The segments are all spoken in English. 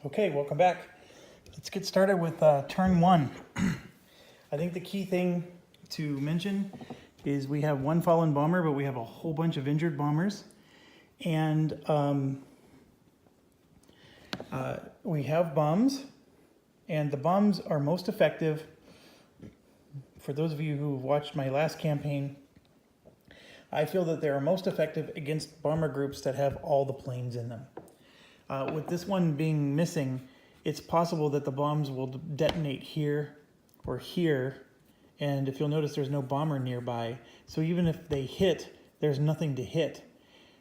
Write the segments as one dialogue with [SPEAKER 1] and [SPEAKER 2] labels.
[SPEAKER 1] Okay, welcome back. Let's get started with turn one. I think the key thing to mention is we have one fallen bomber, but we have a whole bunch of injured bombers. And we have bombs, and the bombs are most effective. For those of you who watched my last campaign, I feel that they are most effective against bomber groups that have all the planes in them. With this one being missing, it's possible that the bombs will detonate here or here, and if you'll notice, there's no bomber nearby. So even if they hit, there's nothing to hit.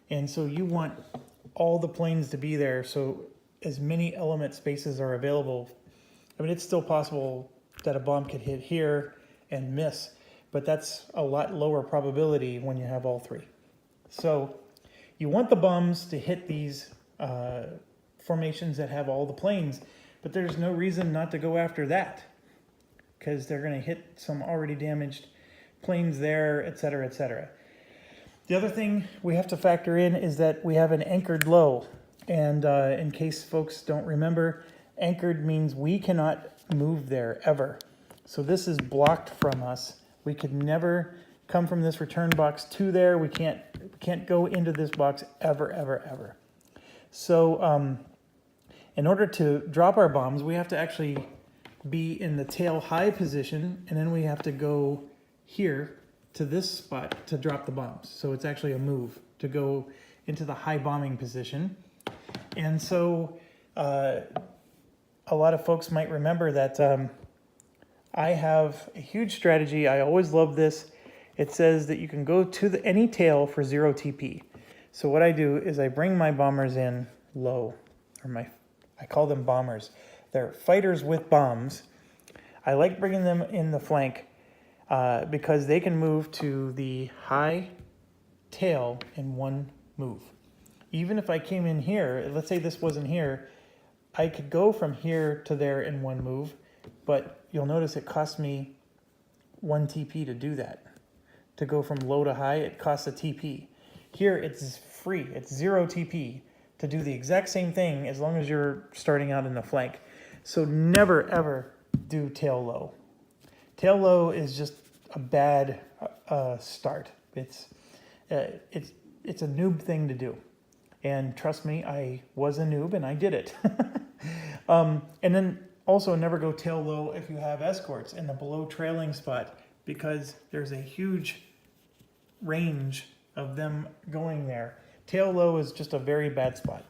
[SPEAKER 1] And so you want all the planes to be there, so as many element spaces are available. I mean, it's still possible that a bomb could hit here and miss, but that's a lot lower probability when you have all three. So you want the bombs to hit these formations that have all the planes, but there's no reason not to go after that because they're going to hit some already damaged planes there, etc., etc. The other thing we have to factor in is that we have an anchored low, and in case folks don't remember, anchored means we cannot move there ever. So this is blocked from us. We could never come from this return box to there. We can't go into this box ever, ever, ever. So in order to drop our bombs, we have to actually be in the tail high position, and then we have to go here to this spot to drop the bombs. So it's actually a move to go into the high bombing position. And so a lot of folks might remember that I have a huge strategy. I always love this. It says that you can go to any tail for 0 TP. So what I do is I bring my bombers in low, or I call them bombers. They're fighters with bombs. I like bringing them in the flank because they can move to the high tail in one move. Even if I came in here, let's say this wasn't here, I could go from here to there in one move, but you'll notice it costs me 1 TP to do that. To go from low to high, it costs a TP. Here, it's free. It's 0 TP to do the exact same thing as long as you're starting out in the flank. So never, ever do tail low. Tail low is just a bad start. It's a noob thing to do. And trust me, I was a noob and I did it. And then also never go tail low if you have escorts in the below trailing spot, because there's a huge range of them going there. Tail low is just a very bad spot.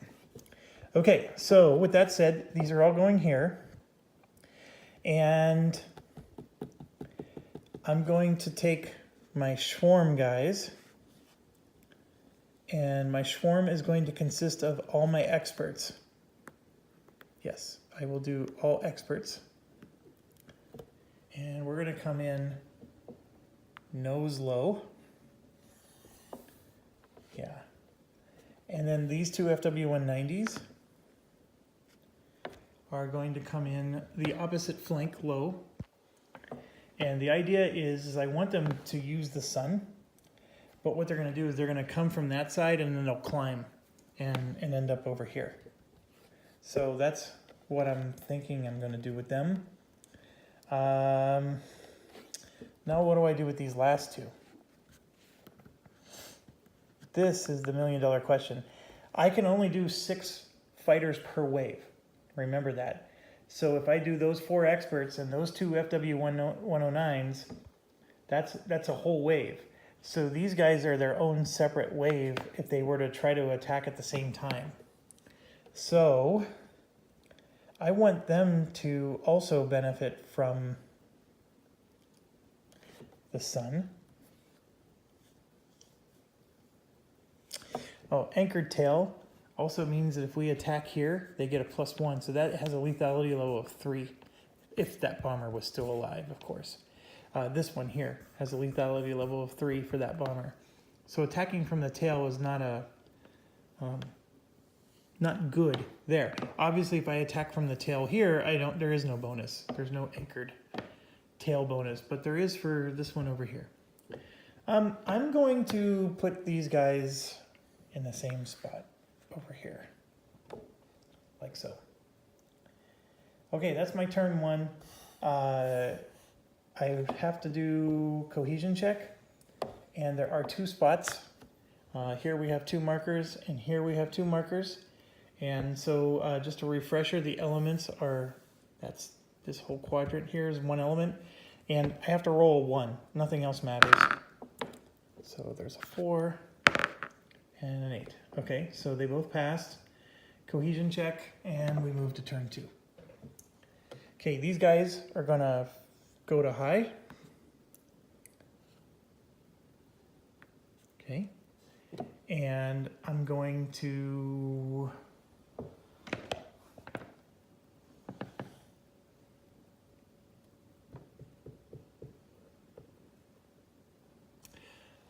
[SPEAKER 1] Okay, so with that said, these are all going here. And I'm going to take my swarm guys. And my swarm is going to consist of all my experts. Yes, I will do all experts. And we're going to come in nose low. Yeah. And then these two FW190s are going to come in the opposite flank low. And the idea is I want them to use the sun. But what they're going to do is they're going to come from that side and then they'll climb and end up over here. So that's what I'm thinking I'm going to do with them. Now what do I do with these last two? This is the million-dollar question. I can only do 6 fighters per wave. Remember that. So if I do those 4 experts and those 2 FW109s, that's a whole wave. So these guys are their own separate wave if they were to try to attack at the same time. So I want them to also benefit from the sun. Oh, anchored tail also means that if we attack here, they get a +1. So that has a lethality level of 3, if that bomber was still alive, of course. This one here has a lethality level of 3 for that bomber. So attacking from the tail is not good there. Obviously, if I attack from the tail here, there is no bonus. There's no anchored tail bonus, but there is for this one over here. I'm going to put these guys in the same spot over here, like so. Okay, that's my turn 1. I have to do cohesion check, and there are 2 spots. Here we have 2 markers, and here we have 2 markers. And so just a refresher, the elements are, that's this whole quadrant here is 1 element, and I have to roll a 1. Nothing else matters. So there's a 4 and an 8. Okay, so they both passed. Cohesion check, and we move to turn 2. Okay, these guys are gonna go to high. Okay, and I'm going to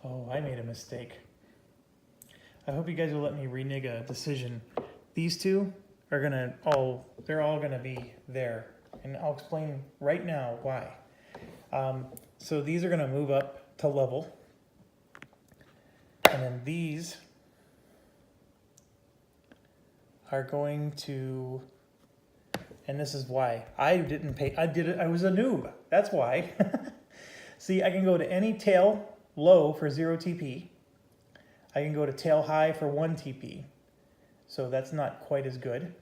[SPEAKER 1] oh, I made a mistake. I hope you guys will let me renege a decision. These 2 are they're all gonna be there. And I'll explain right now why. So these are gonna move up to level. And then these are going to, and this is why. I was a noob, that's why. See, I can go to any tail low for 0 TP. I can go to tail high for 1 TP. So that's not quite as good.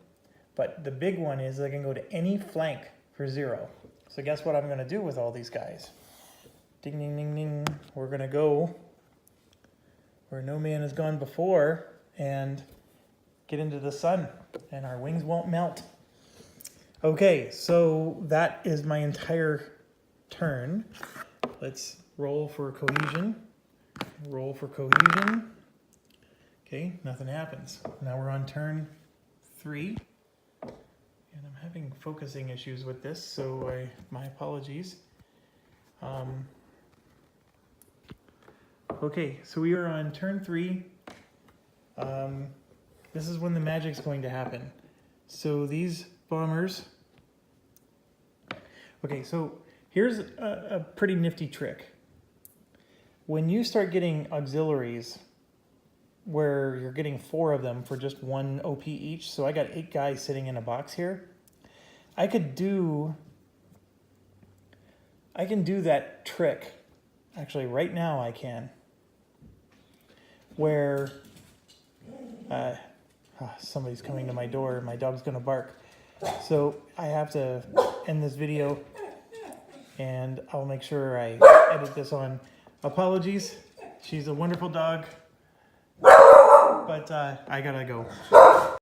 [SPEAKER 1] But the big one is I can go to any flank for 0. So guess what I'm going to do with all these guys? Ding, ding, ding, ding. We're going to go where no man has gone before and get into the sun, and our wings won't melt. Okay, so that is my entire turn. Let's roll for cohesion. Roll for cohesion. Okay, nothing happens. Now we're on turn 3. And I'm having focusing issues with this, so my apologies. Okay, so we are on turn 3. This is when the magic's going to happen. So these bombers... Okay, so here's a pretty nifty trick. When you start getting auxiliaries, where you're getting 4 of them for just 1 OP each, so I got 8 guys sitting in a box here, I can do that trick. Actually, right now I can. Where somebody's coming to my door, my dog's gonna bark. So I have to end this video, and I'll make sure I edit this on. Apologies, she's a wonderful dog, but I gotta go.